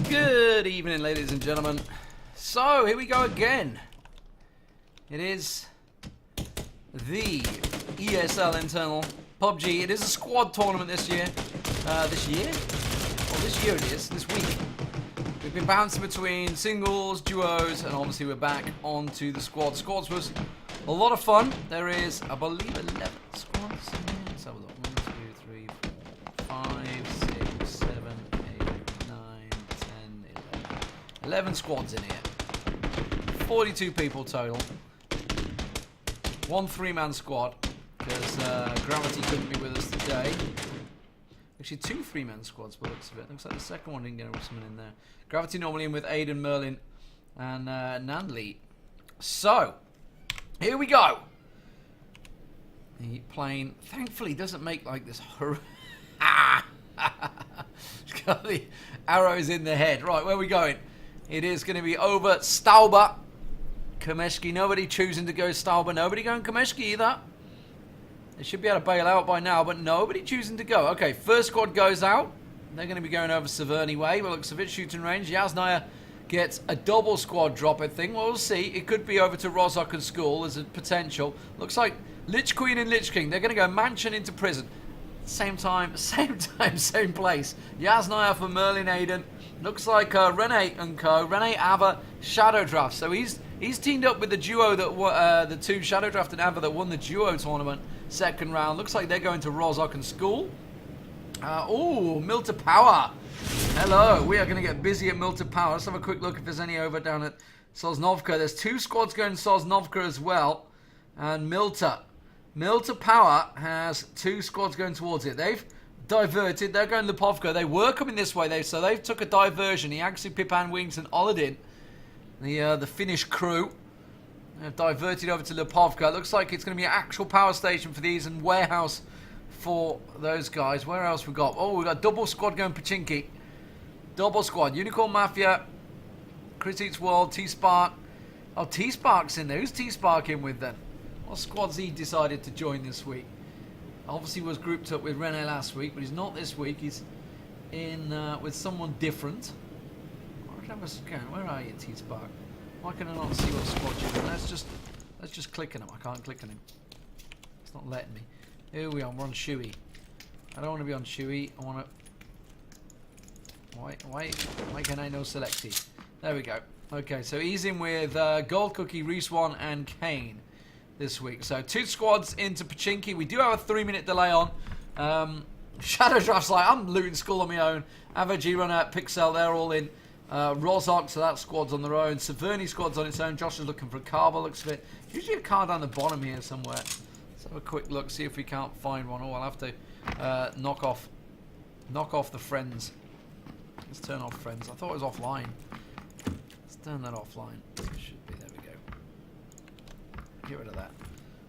Good evening, ladies and gentlemen. So, here we go again. It is the ESL internal PUBG. It is a squad tournament this year. This year it is, this week. We've been bouncing between singles, duos, and obviously we're back onto the squad. Squads was a lot of fun. There is, I believe, 11 squads. Let's have a look. 1, 2, 3, 4, 5, 6, 7, 8, 9, 10, 11. 11 squads in here. 42 people total. One 3-man squad, because Gravity couldn't be with us today. Actually, 2 3-man squads, by the looks of it. Looks like the second one didn't get someone in there. Gravity normally in with Aiden, Merlin, and Nandli. So, here we go. The plane, thankfully, doesn't make like this horror. It's got the arrows in the head. Right, where are we going? It is going to be over Stauber. Kameshki, nobody choosing to go Stauber. Nobody going Kameshki either. They should be able to bail out by now, but nobody choosing to go. Okay, first squad goes out. They're going to be going over Severny Way. Well, looks a bit shooting range. Yasnaya gets a double squad drop, I think. Well, we'll see. It could be over to Rozhok and School as a potential. Looks like Lich Queen and Lich King. They're going to go mansion into prison. Same time, same place. Yasnaya for Merlin Aiden. Looks like Rene and co. Rene Ava Shadow Draft. So he's teamed up with the duo that the 2 Shadow Draft and Ava that won the duo tournament second round. Looks like they're going to Rozhok and School. Oh, Milta Power. Hello. We are going to get busy at Milta Power. Let's have a quick look if there's any over down at Sosnovka. There's 2 squads going to Sosnovka as well. And Milta Power has 2 squads going towards it. They've diverted. They're going to Lipovka. They were coming this way, so they've took a diversion. Iagsu, Pipan, Wings, and Oladin, the Finnish crew, have diverted over to Lipovka. Looks like it's going to be an actual power station for these and warehouse for those guys. Where else we got? Oh, we got double squad going Pachinki. Double squad. Unicorn Mafia, Chris Eats World, T-Spark. Oh, T-Spark's in there. Who's T-Spark in with then? What squad's he decided to join this week? Obviously was grouped up with Rene last week, but he's not this week. He's in with someone different. Where are you, T-Spark? Why can I not see what squad you're in? Let's just click on him. I can't click on him. It's not letting me. Here we are. We're on Shui. I don't want to be on Shui. I want to. Why can I no selecty? There we go. Okay, so he's in with Gold Cookie, Reswan, and Kane this week. So 2 squads into Pachinki. We do have a 3-minute delay on. Shadow Draft's like, I'm looting Skull on my own. Ava, G-Runner, Pixel, they're all in. Rozhok, so that squad's on their own. Severny squad's on its own. Josh is looking for a car, by looks of it. Usually a car down the bottom here somewhere. Let's have a quick look, see if we can't find one. Oh, I'll have to knock off the friends. Let's turn off friends. I thought it was offline. Let's turn that offline. It should be. There we go. Get rid of that.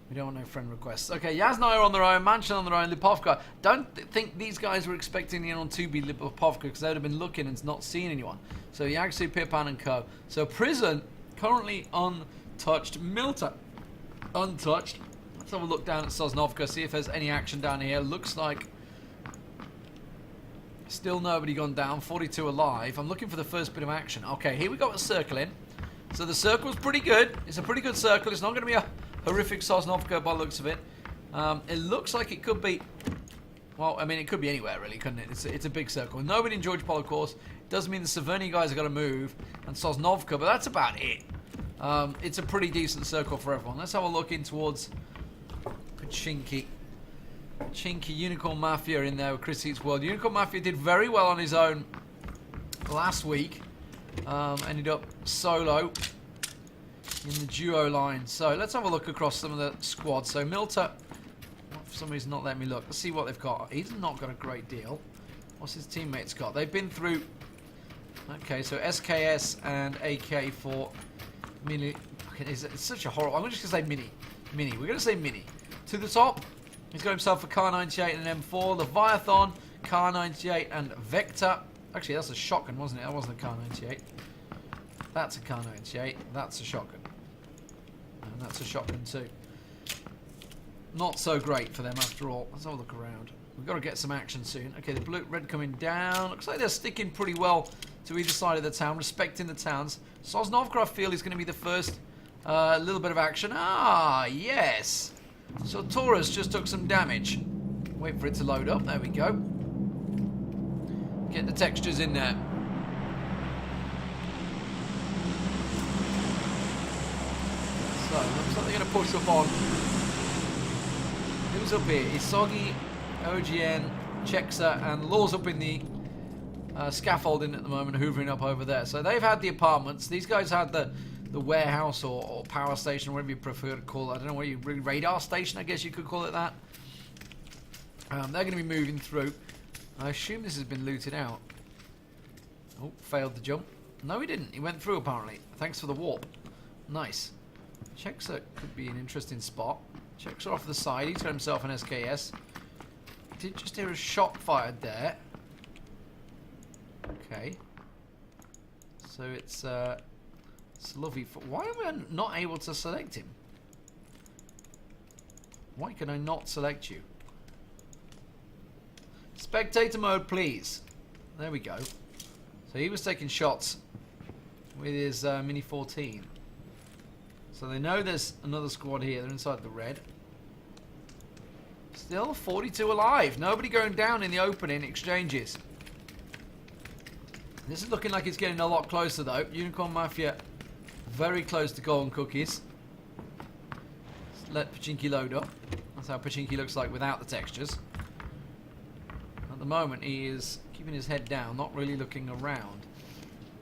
We don't want no friend requests. Okay, Yasnaya on their own, Mansion on their own, Lipovka. Don't think these guys were expecting the on 2 be Lipovka because they would have been looking and not seeing anyone. So Yagsu, Pipan and co. So Prison, currently untouched. Milta, untouched. Let's have a look down at Sosnovka, see if there's any action down here. Looks like still nobody gone down, 42 alive. I'm looking for the first bit of action. Okay, here we got a circle in. So the circle's pretty good. It's a pretty good circle. It's not going to be a horrific Sosnovka by the looks of it. It looks like it could be... Well, I mean, it could be anywhere, really, couldn't it? It's a big circle. Nobody in George Pol, of course. Doesn't mean the Severny guys have got to move. And Sosnovka, but that's about it. It's a pretty decent circle for everyone. Let's have a look in towards Pachinki. Pachinki, Unicorn Mafia in there with Chris Eats World. Unicorn Mafia did very well on his own last week. Ended up solo in the duo line. So let's have a look across some of the squads. So Milta, for some reason not letting me look. Let's see what they've got. He's not got a great deal. What's his teammates got? They've been through... Okay, so SKS and AK for Mini. Okay, it's such a horrible... I'm just going to say Mini. We're going to say Mini. To the top, he's got himself a Car 98 and an M4. Leviathan, Car 98 and Vector. Actually, that's a shotgun, wasn't it? That wasn't a Car 98. That's a Car 98. That's a shotgun. And that's a shotgun too. Not so great for them after all. Let's have a look around. We've got to get some action soon. Okay, the blue, red coming down. Looks like they're sticking pretty well to either side of the town, respecting the towns. Sosnovka, I feel, is going to be the first little bit of action. Ah, yes. So Taurus just took some damage. Wait for it to load up. There we go. Get the textures in there. So, looks like they're going to push up on. Who's up here? Isogi, OGN, Chexa, and Law's up in the scaffolding at the moment, hoovering up over there. So they've had the apartments. These guys had the warehouse or power station, whatever you prefer to call it. I don't know what you radar station, I guess you could call it that. They're going to be moving through. I assume this has been looted out. Oh, failed the jump. No, he didn't. He went through apparently. Thanks for the warp. Nice. Chexa could be an interesting spot. Chexa off the side. He's got himself an SKS. Did just hear a shot fired there. Okay. So it's lovely. Why am I not able to select him? Why can I not select you? Spectator mode, please. There we go. So he was taking shots with his Mini 14. So they know there's another squad here. They're inside the red. Still 42 alive. Nobody going down in the opening exchanges. This is looking like it's getting a lot closer though. Unicorn Mafia very close to golden cookies. Let's let Pachinki load up. That's how Pachinki looks like without the textures. At the moment he is keeping his head down, not really looking around.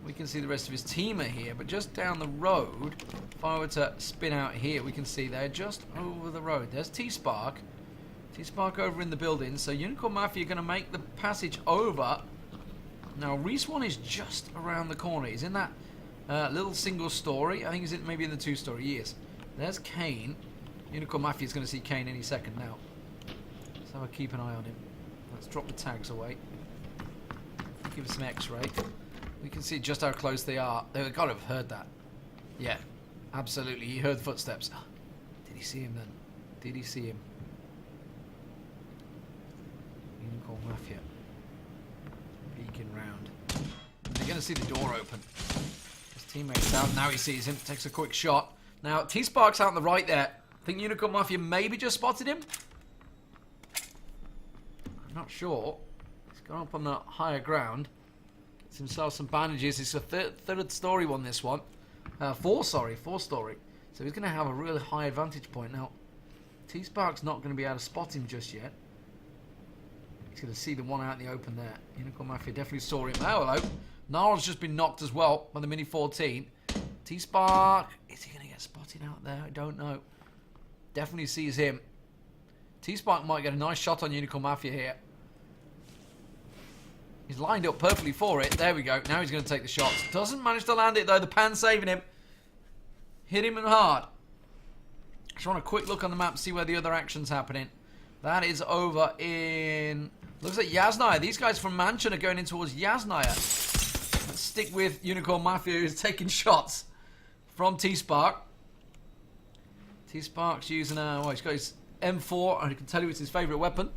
We can see the rest of his team are here, but just down the road, if I were to spin out here, we can see they're just over the road. There's T-Spark. T-Spark over in the building, so Unicorn Mafia are going to make the passage over. Now, Respawn is just around the corner. He's in that little single story. I think he's maybe in the two-story. He is. There's Kane. Unicorn Mafia is going to see Kane any second now. So I'll keep an eye on him. Let's drop the tags away. Give us some X-ray. We can see just how close they are. They've got to have heard that. Yeah, absolutely. He heard footsteps. Oh, did he see him then? Did he see him? Unicorn Mafia. Peeking round. They're going to see the door open. His teammate's out. Now he sees him. Takes a quick shot. Now, T-Spark's out on the right there. I think Unicorn Mafia maybe just spotted him. I'm not sure. He's gone up on the higher ground. Gets himself some bandages. It's a third story one, this one. Four story. So he's going to have a really high advantage point. Now, T-Spark's not going to be able to spot him just yet. He's going to see the one out in the open there. Unicorn Mafia definitely saw him. Oh, hello. Gnarl's just been knocked as well by the Mini 14. T-Spark. Is he going to get spotted out there? I don't know. Definitely sees him. T-Spark might get a nice shot on Unicorn Mafia here. He's lined up perfectly for it. There we go. Now he's going to take the shots. Doesn't manage to land it though. The pan saving him. Hit him hard. Just want a quick look on the map, see where the other action's happening. That is over in... Looks like Yasnaya. These guys from Mansion are going in towards Yasnaya. Let's stick with Unicorn Mafia, who's taking shots from T-Spark. T-Spark's using he's got his M4, and I can tell you it's his favourite weapon.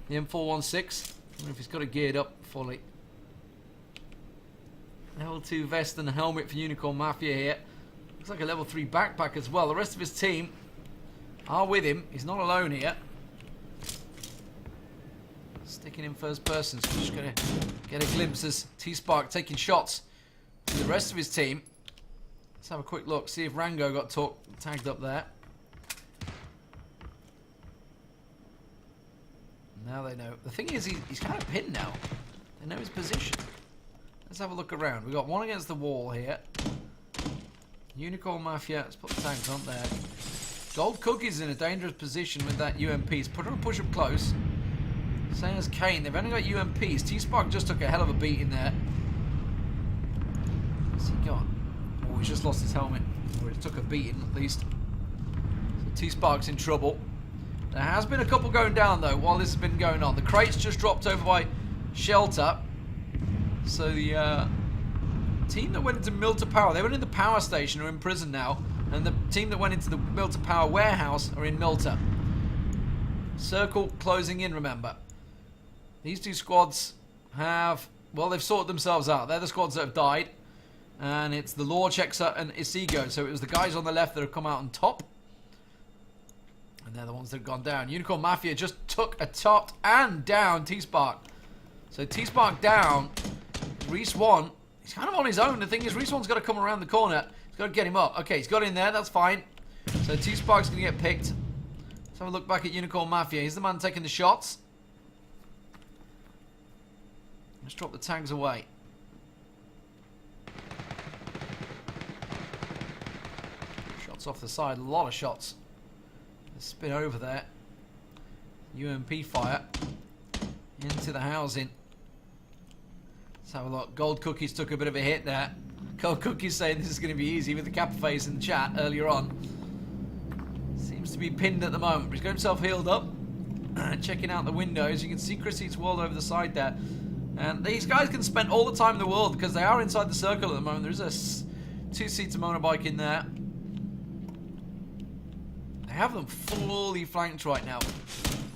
The M416. I don't know if he's got it geared up fully. Level 2 vest and helmet for Unicorn Mafia here. Looks like a level 3 backpack as well. The rest of his team are with him. He's not alone here. Sticking in first person, so we're just going to get a glimpse as T-Spark taking shots to the rest of his team. Let's have a quick look, see if Rango got tagged up there. Now they know. The thing is, he's kind of pinned now. They know his position. Let's have a look around. We've got one against the wall here. Unicorn Mafia, let's put the tags on there. Gold Cookie's in a dangerous position with that UMP. He's put on a push up close. Same as Kane. They've only got UMPs. T-Spark just took a hell of a beat in there. What's he got? Oh, he's just lost his helmet. Or he took a beating at least. So T-Spark's in trouble. There has been a couple going down though while this has been going on. The crate's just dropped over by Shelter. So the team that went into Milter Power, they went in the power station, are in prison now. And the team that went into the Milter Power warehouse are in Milter. Circle closing in, remember. These two squads have, well, they've sorted themselves out. They're the squads that have died. And it's the Law Checker and Isigo. So it was the guys on the left that have come out on top. And they're the ones that have gone down. Unicorn Mafia just took a top and down T-Spark. So T-Spark down. Reese 1. He's kind of on his own. The thing is, Reese 1's got to come around the corner. He's got to get him up. Okay, he's got in there. That's fine. So T-Spark's going to get picked. Let's have a look back at Unicorn Mafia. He's the man taking the shots. Let's drop the tags away. Shots off the side. A lot of shots. Let's spin over there. UMP fire. Into the housing. Let's have a look. Gold Cookies took a bit of a hit there. Gold Cookies saying this is going to be easy with the kappa face in the chat earlier on. Seems to be pinned at the moment. He's got himself healed up. Checking out the windows. You can see Chris Eats World over the side there. And these guys can spend all the time in the world because they are inside the circle at the moment. There's a two-seater motorbike in there. They have them fully flanked right now.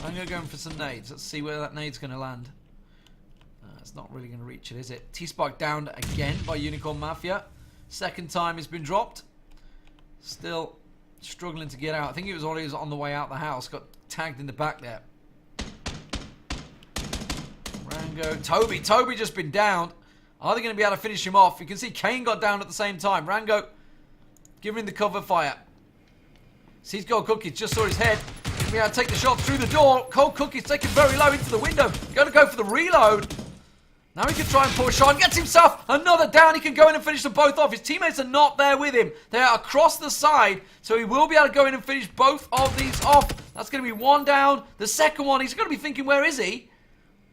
I'm going to go in for some nades. Let's see where that nade's going to land. It's not really going to reach it, is it? T-Spark downed again by Unicorn Mafia. Second time he's been dropped. Still struggling to get out. I think he was already on the way out the house. Got tagged in the back there. Rango. Toby just been downed. Are they going to be able to finish him off? You can see Kane got down at the same time. Rango giving the cover fire. Sees Gold Cookies. Just saw his head. He'll be able to take the shot through the door. Gold Cookies taking very low into the window. Going to go for the reload. Now he can try and push on. Gets himself another down. He can go in and finish them both off. His teammates are not there with him. They are across the side. So he will be able to go in and finish both of these off. That's going to be one down. The second one, he's going to be thinking, where is he?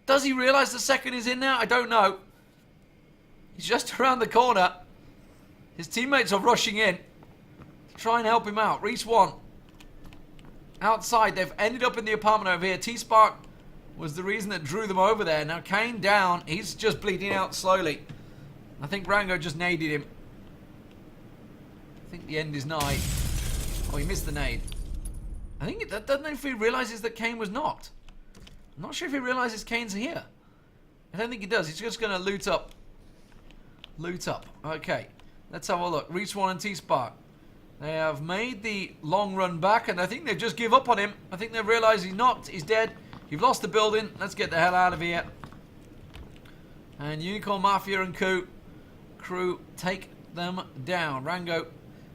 Does he realise the second is in now? I don't know. He's just around the corner. His teammates are rushing in to try and help him out. Reese 1. Outside. They've ended up in the apartment over here. T-Spark was the reason that drew them over there. Now Kane down. He's just bleeding out slowly. I think Rango just naded him. I think the end is nigh. Oh, he missed the nade. I think that doesn't know if he realises that Kane was knocked. I'm not sure if he realises Kane's here. I don't think he does. He's just going to loot up. Loot up. Okay. Let's have a look. Reese 1 and T-Spark. They have made the long run back, and I think they've just give up on him. I think they've realised he's knocked. He's dead. You've lost the building. Let's get the hell out of here. And Unicorn Mafia and crew take them down. Rango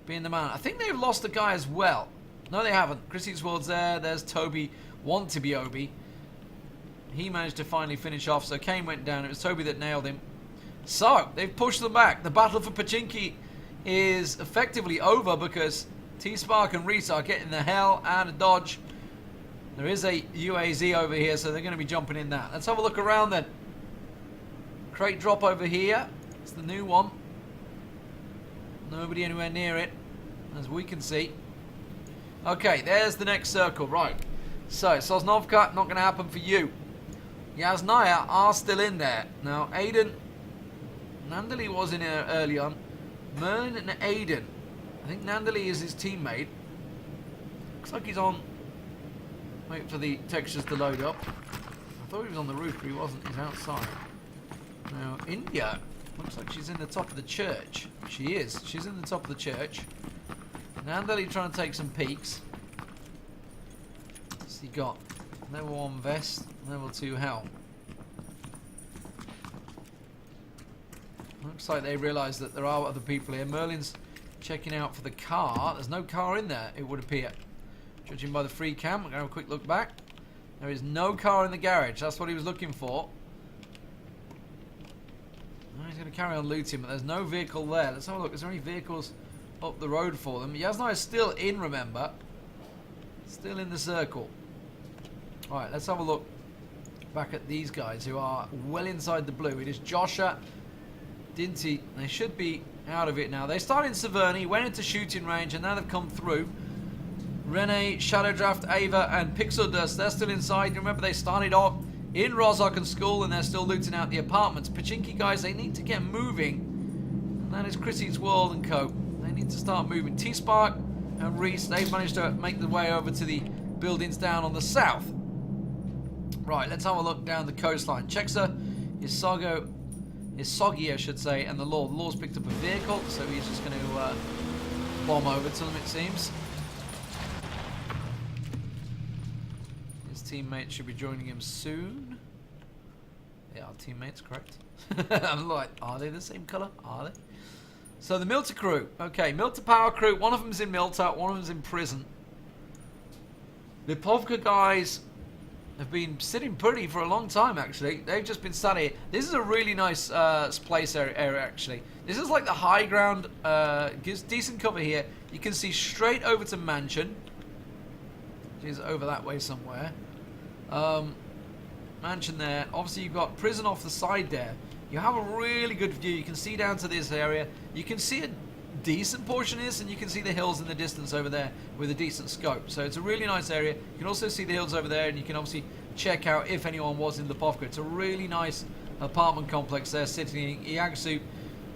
being the man. I think they've lost the guy as well. No, they haven't. Chris Eats World's there. There's Toby. Want to be Obi. He managed to finally finish off. So Kane went down. It was Toby that nailed him. So they've pushed them back. The battle for Pachinki is effectively over because T-Spark and Reese are getting the hell out of Dodge. There is a UAZ over here, so they're going to be jumping in that. Let's have a look around then. Crate drop over here. It's the new one. Nobody anywhere near it, as we can see. Okay, there's the next circle. Right. So, Sosnovka, not going to happen for you. Yasnaya are still in there. Now, Aiden, Nandali was in here early on. Merlin and Aiden. I think Nandali is his teammate. Looks like he's on. Wait for the textures to load up. I thought he was on the roof, but he wasn't. He's outside. Now, India looks like she's in the top of the church. She is. She's in the top of the church. Nandali trying to take some peeks. What's he got? Level 1 vest, level 2 helm. Looks like they realise that there are other people here. Merlin's checking out for the car. There's no car in there, it would appear. Judging by the free cam, we're going to have a quick look back. There is no car in the garage. That's what he was looking for. He's going to carry on looting, but there's no vehicle there. Let's have a look. Is there any vehicles up the road for them? Yasna is still in, remember. Still in the circle. Alright, let's have a look back at these guys who are well inside the blue. It is Josha, Dinty. They should be out of it now. They started in Severny, went into shooting range, and now they've come through. Rene, Shadow Draft, Ava, and Pixel Dust, they're still inside. Remember, they started off in Rozok and school, and they're still looting out the apartments. Pachinki guys, they need to get moving. And that is Chris Eats World and Co. They need to start moving. T-Spark and Reese, they've managed to make their way over to the buildings down on the south. Right, let's have a look down the coastline. Chexa, Soggy, I should say, and the Law. The Law's picked up a vehicle, so he's just going to bomb over to them, it seems. His teammates should be joining him soon. They are teammates, correct? I'm like, are they the same colour? Are they? So the Milta crew. Okay, Milta Power crew. One of them's in Milta, one of them's in prison. The Povka guys have been sitting pretty for a long time, actually. They've just been sat here. This is a really nice place area, actually. This is like the high ground. Gives decent cover here. You can see straight over to Mansion, which is over that way somewhere. Mansion there. Obviously, you've got prison off the side there. You have a really good view. You can see down to this area. You can see a decent portion of this, and you can see the hills in the distance over there with a decent scope. So it's a really nice area. You can also see the hills over there, and you can obviously check out if anyone was in the Povka. It's a really nice apartment complex there, sitting in Iagsu,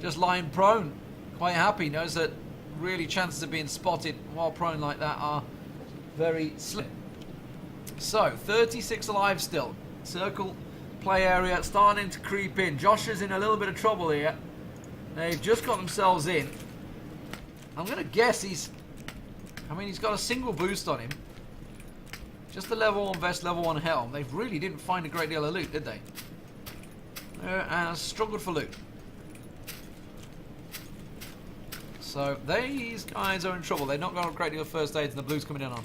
just lying prone, quite happy. Knows that really chances of being spotted while prone like that are very slim. So 36 alive still. Circle play area starting to creep in. Josh is in a little bit of trouble here. They've just got themselves in. I'm going to guess he's got a single boost on him. Just the level 1 vest, level 1 helm. They really didn't find a great deal of loot, did they? And struggled for loot. So these guys are in trouble. They've not got a great deal of first aids, and the blue's coming in on.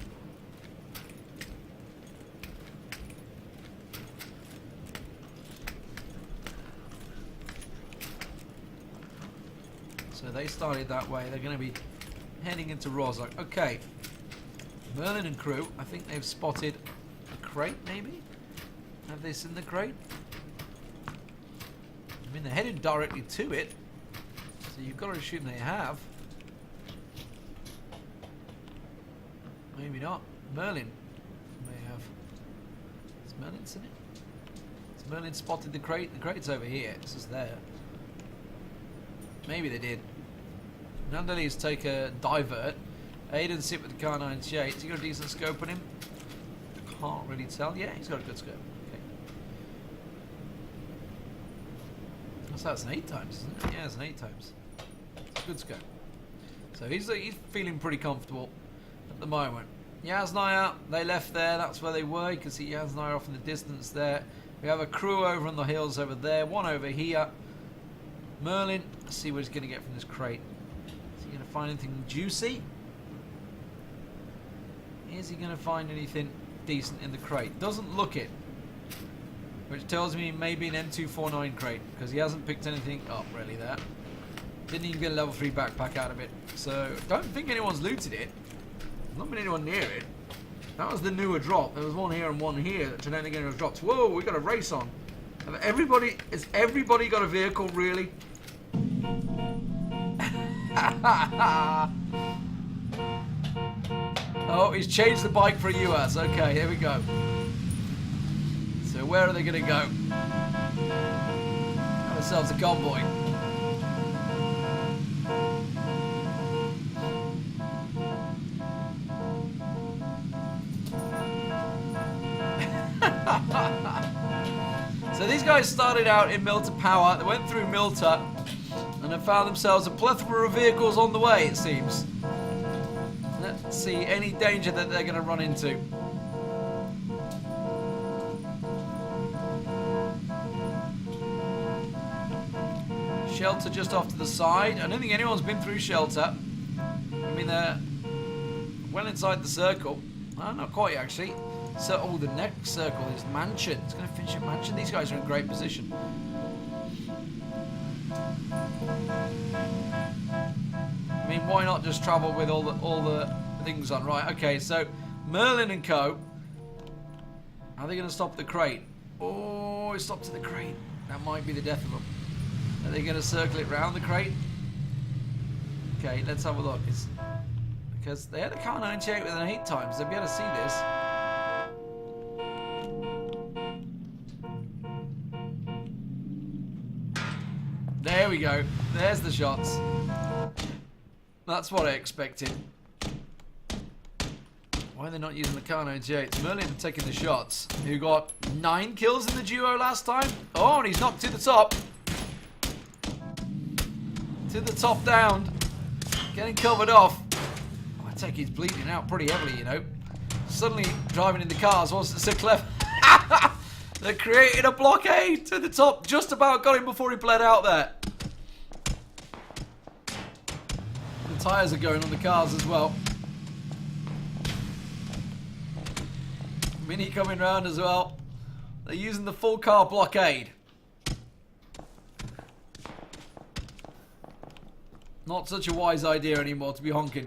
So they started that way. They're going to be heading into Rozhok. Okay. Merlin and crew. I think they've spotted a crate, maybe? Have they seen the crate? I mean, they're heading directly to it. So you've got to assume they have. Maybe not. Merlin may have. Has Merlin seen it? Has Merlin spotted the crate? The crate's over here. This is there. Maybe they did. Nonetheless, take a divert. Aiden sit with the car 98. Has he got a decent scope on him? Can't really tell. Yeah, he's got a good scope. Okay. So that's an 8 times, isn't it? Yeah, it's an 8 times. It's a good scope. So he's feeling pretty comfortable at the moment. Yaznaya, they left there. That's where they were. You can see Yaznaya off in the distance there. We have a crew over on the hills over there. One over here. Merlin, let's see what he's going to get from this crate. Is he going to find anything juicy? Is he going to find anything decent in the crate? Doesn't look it. Which tells me maybe an M249 crate, because he hasn't picked anything up really there. Didn't even get a level 3 backpack out of it. So, don't think anyone's looted it. Not been anyone near it. That was the newer drop. There was one here and one here that I don't think anyone's dropped. Whoa, we got a race on. Has everybody got a vehicle, really? Oh, he's changed the bike for a US. Okay, here we go. So where are they going to go? Got ourselves a convoy. So these guys started out in Milta Power. They went through Milta and have found themselves a plethora of vehicles on the way, it seems. Let's see any danger that they're going to run into. Shelter just off to the side. I don't think anyone's been through shelter. I mean, they're well inside the circle. Oh, not quite, actually. So, oh, the next circle is Mansion. It's going to finish at Mansion. These guys are in great position. I mean, why not just travel with all the things on? Right, okay, so Merlin and co. Are they going to stop the crate? Oh, it stopped at the crate. That might be the death of them. Are they going to circle it round the crate? Okay, let's have a look. Because they had a car 98 with an 8 times. They'd be able to see this. There we go. There's the shots. That's what I expected. Why are they not using the car 98? Merlin taking the shots. Who got 9 kills in the duo last time. Oh, and he's knocked to the top. To the top down. Getting covered off. Oh, I take he's bleeding out pretty heavily, you know. Suddenly driving in the cars wasn't so clever. They created a blockade to the top. Just about got him before he bled out there. The tyres are going on the cars as well. Mini coming round as well. They're using the full car blockade. Not such a wise idea anymore to be honking.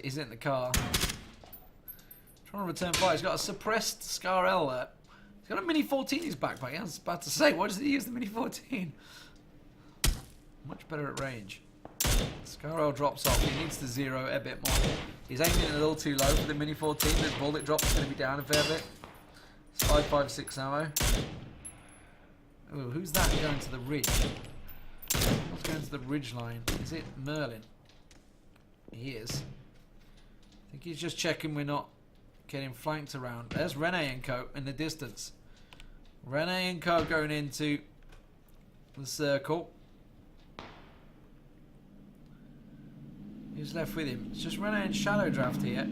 He's in the car. Trying to return fire. He's got a suppressed Scar L there. He's got a Mini 14 in his backpack. I was about to say, why does he use the Mini 14? Much better at range. Scar L drops off. He needs to zero a bit more. He's aiming a little too low for the Mini 14. The bullet drop is going to be down a fair bit. It's 5.56 ammo. Ooh, who's that going to the ridge? Who's going to the ridge line? Is it Merlin? He is. I think he's just checking we're not getting flanked around. There's Rene and Co in the distance. Rene and Co going into the circle. Who's left with him? It's just Rene and Shadow Draft here.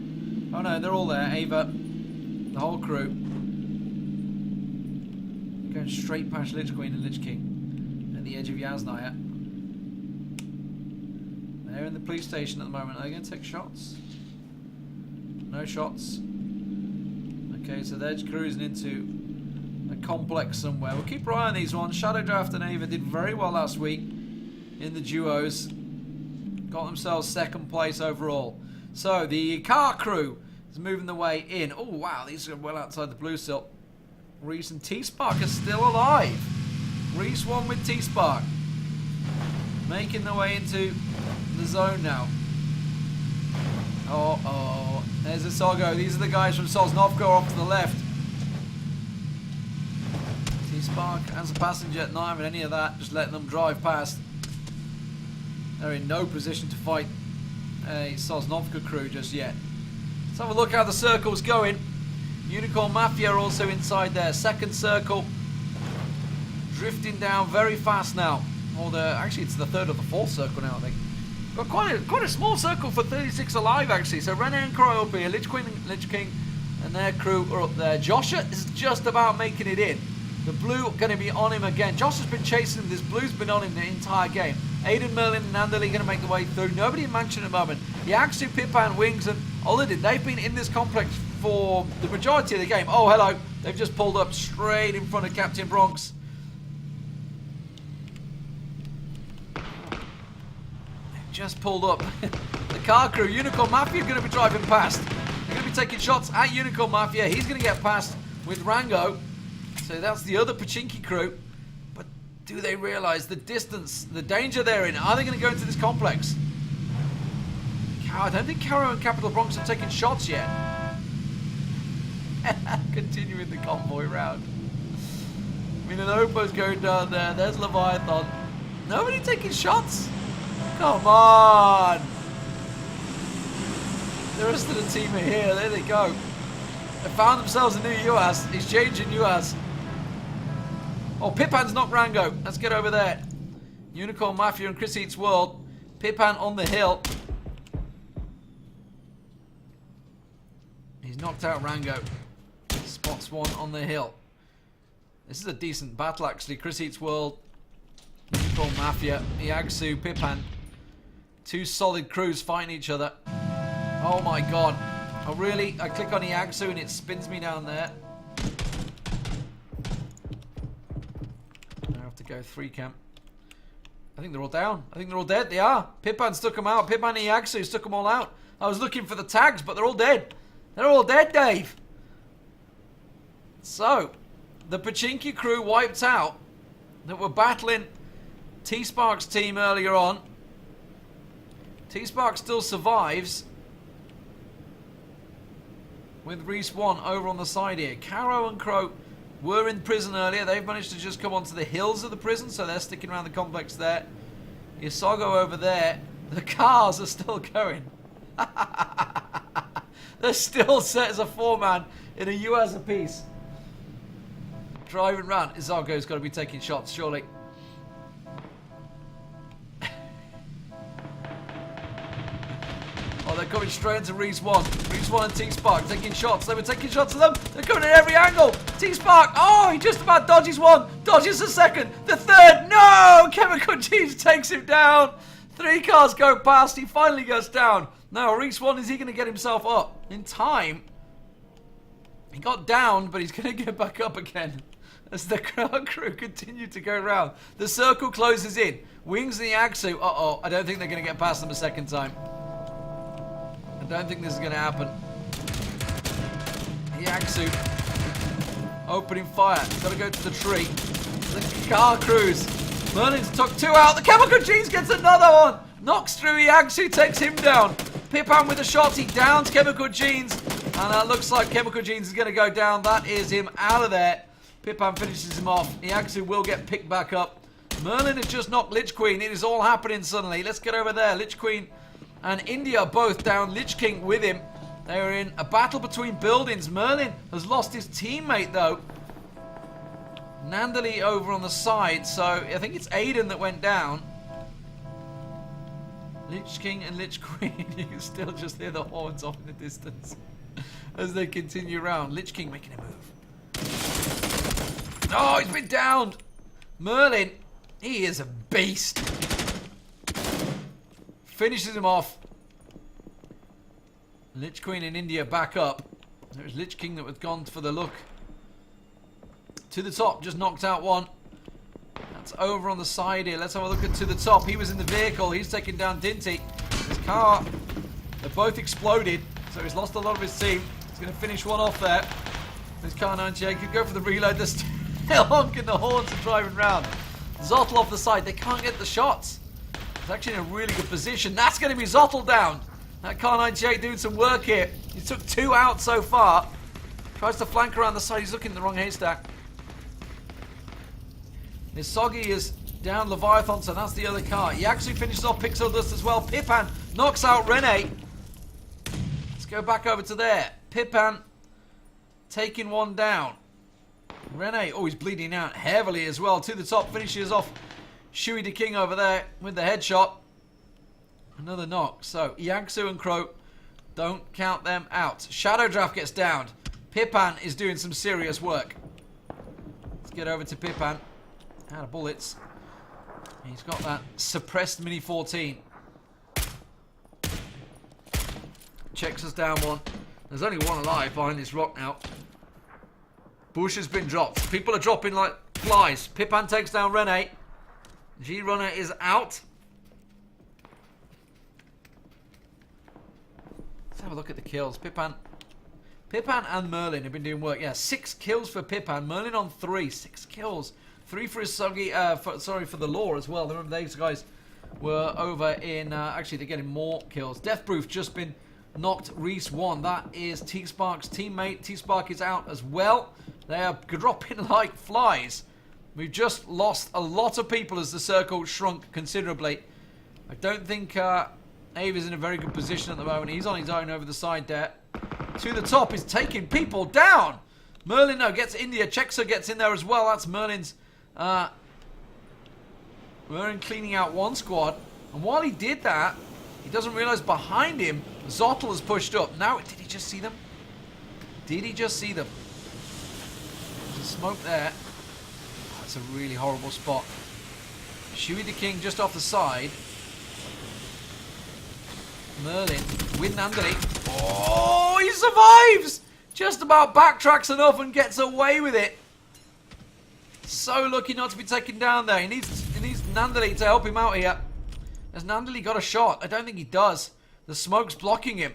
Oh no, they're all there. Ava, the whole crew. Going straight past Lich Queen and Lich King at the edge of Yasnaya. They're in the police station at the moment. Are they going to take shots? No shots. Okay, so they're just cruising into a complex somewhere. We'll keep our eye on these ones. Shadow Draft and Ava did very well last week in the duos. Got themselves second place overall. So the car crew is moving the way in. Oh wow, these are well outside the blue silt. Reese and T-Spark are still alive. Reese won with T-Spark. Making their way into the zone now. Oh, there's a Sogo. These are the guys from Sosnovka off to the left. T-Spark as a passenger, not having any of that, just letting them drive past. They're in no position to fight a Sosnovka crew just yet. Let's have a look how the circle's going. Unicorn Mafia are also inside their second circle. Drifting down very fast now. Actually, it's the third or the fourth circle now, I think. Got quite a small circle for 36 alive, actually. So Rene and Croy up here, Lich Queen and Lich King and their crew are up there. Joshua is just about making it in. The blue going to be on him again. Josh has been chasing him. This blue's been on him the entire game. Aiden, Merlin and Nandali going to make the way through. Nobody in Mansion at the moment. Yaxu, Pipan, Wings and Olidin, they've been in this complex for the majority of the game. Oh, hello. They've just pulled up straight in front of Captain Bronx. Just pulled up. The car crew, Unicorn Mafia, are going to be driving past. They're going to be taking shots at Unicorn Mafia. He's going to get past with Rango. So that's the other Pachinki crew. But do they realise the distance, the danger they're in? Are they going to go into this complex? I don't think Caro and Capital Bronx have taken shots yet. Continuing the convoy round. Minanopo's going down there. There's Leviathan. Nobody taking shots? Come on. The rest of the team are here. There they go. They found themselves a new UAS. He's changing UAS. Oh, Pipan's knocked Rango. Let's get over there. Unicorn Mafia and Chris Eats World. Pipan on the hill. He's knocked out Rango. Spots one on the hill. This is a decent battle, actually. Chris Eats World. Unicorn Mafia. Iagsu, Pipan. Two solid crews fighting each other. Oh my god. Oh really? I click on Iagsu and it spins me down there. I have to go 3 camp. I think they're all down. I think they're all dead. They are. Pipan stuck them out. Pipan and Iagsu stuck them all out. I was looking for the tags, but they're all dead. They're all dead, Dave. So, the Pachinki crew wiped out that were battling T-Spark's team earlier on. T-Spark still survives with Reese 1 over on the side here. Caro and Crow were in prison earlier. They've managed to just come onto the hills of the prison, so they're sticking around the complex there. Isago over there. The cars are still going. They're still set as a 4-man in a US apiece. Driving round. Izago's got to be taking shots, surely. Oh, they're coming straight into Reese 1. Reese 1 and T-Spark taking shots. They were taking shots at them. They're coming at every angle. T-Spark. Oh, he just about dodges one. Dodges the second. The third. No! Chemical Jeans takes him down. 3 cars go past. He finally goes down. Now, Reese 1, is he going to get himself up in time? He got down, but he's going to get back up again as the crew continue to go round. The circle closes in. Wings and the Agsu. Uh-oh. I don't think they're going to get past them a second time. I don't think this is going to happen. The Agsu opening fire. Got to go to the tree. The car crews. Merlin's took 2 out. The Chemical Jeans gets another one. Knocks through Iagsu, takes him down. Pipan with a shot. He downs Chemical Jeans. And that looks like Chemical Jeans is going to go down. That is him out of there. Pipan finishes him off. Iagsu will get picked back up. Merlin has just knocked Lich Queen. It is all happening suddenly. Let's get over there. Lich Queen and India both down. Lich King with him. They are in a battle between buildings. Merlin has lost his teammate though. Nandali over on the side. So I think it's Aiden that went down. Lich King and Lich Queen. You can still just hear the horns off in the distance as they continue around. Lich King making a move. Oh, he's been downed. Merlin, he is a beast. Finishes him off. Lich Queen in India back up. There's Lich King that was gone for the look. To the top, just knocked out one. That's over on the side here. Let's have a look at to the top. He was in the vehicle. He's taking down Dinty. His car, they're both exploded. So he's lost a lot of his team. He's going to finish one off there. His car 98 could go for the reload. They're still honking the horns and driving round. Zottel off the side. They can't get the shots. He's actually in a really good position. That's going to be Zottel down. That car 98 doing some work here. He took 2 out so far. Tries to flank around the side. He's looking in the wrong haystack. Nisoggy is down Leviathan, so that's the other car. Yaksu finishes off Pixel Dust as well. Pipan knocks out Rene. Let's go back over to there. Pipan taking one down. Rene, oh, he's bleeding out heavily as well. To the top, finishes off Shui the King over there with the headshot. Another knock. So, Yaksu and Crow, don't count them out. Shadow Draft gets downed. Pipan is doing some serious work. Let's get over to Pipan. Out of bullets. He's got that suppressed Mini 14. Checks us down one. There's only one alive behind this rock now. Bush has been dropped. People are dropping like flies. Pipan takes down Rene. G-Runner is out. Let's have a look at the kills. Pipan and Merlin have been doing work. Yeah, 6 kills for Pipan. Merlin on 3. 6 kills. 3 for his soggy, for the Law as well. Remember these guys were over in, actually they're getting more kills. Deathproof just been knocked. Reese 1. That is T-Spark's teammate. T-Spark is out as well. They are dropping like flies. We've just lost a lot of people as the circle shrunk considerably. I don't think Ave is in a very good position at the moment. He's on his own over the side there. To the top is taking people down. Merlin, no, gets India. Chexer gets in there as well. That's Merlin's. Merlin cleaning out one squad. And while he did that, he doesn't realize behind him, Zottel has pushed up. Now, did he just see them? Did he just see them? There's a smoke there. That's a really horrible spot. Shui the King just off the side. Merlin with Nandali. Oh, he survives! Just about backtracks enough and gets away with it. So lucky not to be taken down there. He needs Nandali to help him out here. Has Nandali got a shot? I don't think he does. The smoke's blocking him.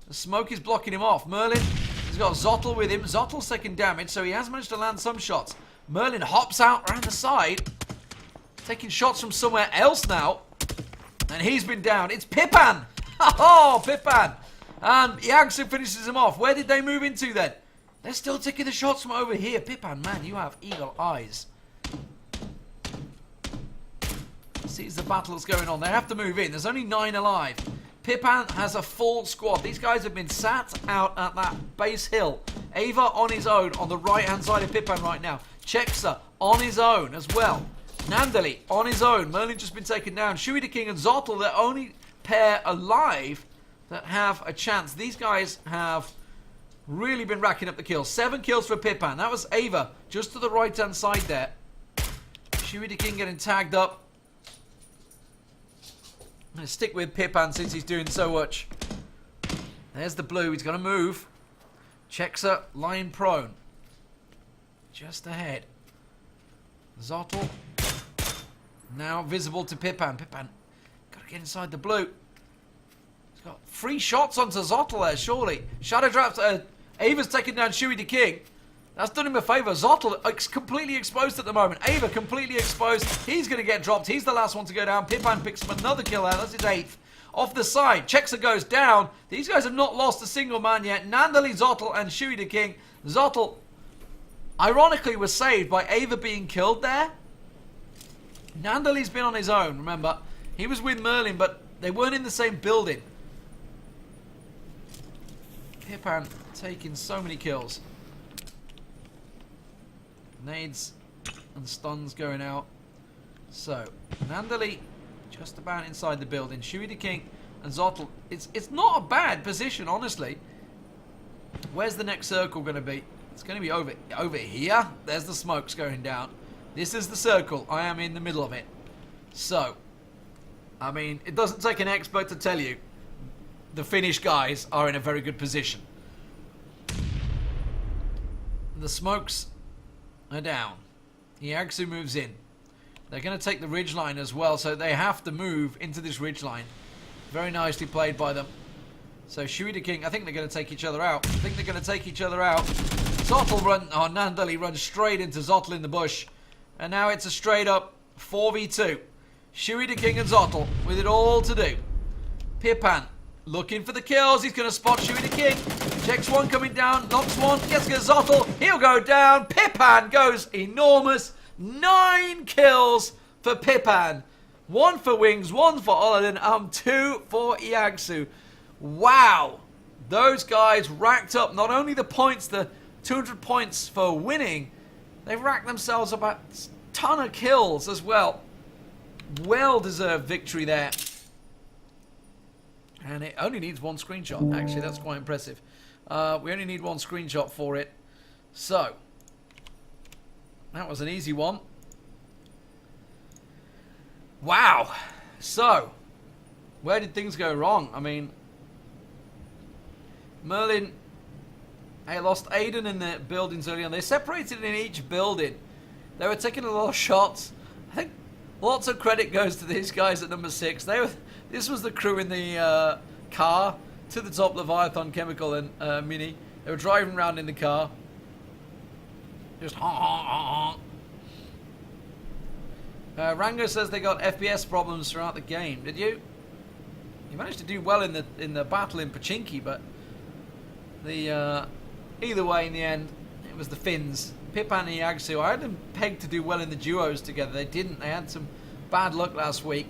The smoke is blocking him off. Merlin has got Zottel with him. Zottel's taking damage, so he has managed to land some shots. Merlin hops out around the side. Taking shots from somewhere else now. And he's been down. It's Pipan! Oh, Pipan! And Yagsu finishes him off. Where did they move into then? They're still taking the shots from over here. Pipan, man, you have eagle eyes. Sees the battle that's going on. They have to move in. There's only 9 alive. Pipan has a full squad. These guys have been sat out at that base hill. Ava on his own on the right-hand side of Pipan right now. Cheksa on his own as well. Nandali on his own. Merlin just been taken down. Shui the King and Zottel, the only pair alive that have a chance. These guys have really been racking up the kills. 7 kills for Pipan. That was Ava just to the right-hand side there. Shui the King getting tagged up. I'm going to stick with Pipan since he's doing so much. There's the blue. He's going to move. Cheksa lying prone. Just ahead. Zottel. Now visible to Pipan. Pipan got to get inside the blue. He's got 3 shots onto Zottel there, surely. Shadow Draft. Ava's taking down Shui the King. That's done him a favour. Zottel completely exposed at the moment. Ava completely exposed. He's going to get dropped. He's the last one to go down. Pipan picks up another kill out. That's his 8th. Off the side. Cheksa goes down. These guys have not lost a single man yet. Nandali, Zottel, and Shui the King. Zottel, ironically, was saved by Ava being killed there. Nandali's been on his own, remember. He was with Merlin, but they weren't in the same building. Pipan taking so many kills. Nades and stuns going out. So, Nandali just about inside the building. Shui the King and Zottel. It's not a bad position, honestly. Where's the next circle going to be? It's going to be over here. There's the smokes going down. This is the circle. I am in the middle of it. So, I mean, it doesn't take an expert to tell you the Finnish guys are in a very good position. The smokes are down. Iagsu moves in. They're going to take the ridgeline as well, so they have to move into this ridgeline. Very nicely played by them. So Shui the King, I think they're going to take each other out. Zottel Nandali runs straight into Zottel in the bush. And now it's a straight up 4v2. Shui the King and Zottel with it all to do. Pipan looking for the kills. He's going to spot Shui the King. Checks one coming down. Knocks one. Gets Zottel. He'll go down. Pipan goes enormous. 9 kills for Pipan. 1 for Wings. 1 for Oladen. 2 for Iagsu. Wow. Those guys racked up not only the points, the 200 points for winning, they've racked themselves up a ton of kills as well. Well-deserved victory there. And it only needs 1 screenshot. Actually, that's quite impressive. We only need 1 screenshot for it. So, that was an easy one. Wow. So, where did things go wrong? I mean, Merlin, they lost Aiden in the buildings early on. They separated in each building. They were taking a lot of shots. I think lots of credit goes to these guys at number 6. This was the crew in the car to the top, Leviathan, Chemical, and Mini. They were driving around in the car. Just honk, honk, honk, honk. Rango says they got FPS problems throughout the game. Did you? You managed to do well in the battle in Pachinki, but the either way, in the end, it was the Finns. Pipan and Iagsu. I had them pegged to do well in the duos together. They didn't. They had some bad luck last week.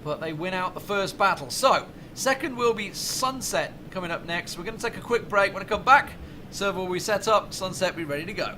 But they win out the first battle. So, second will be Sunset coming up next. We're going to take a quick break. When I come back, server will be set up. Sunset will be ready to go.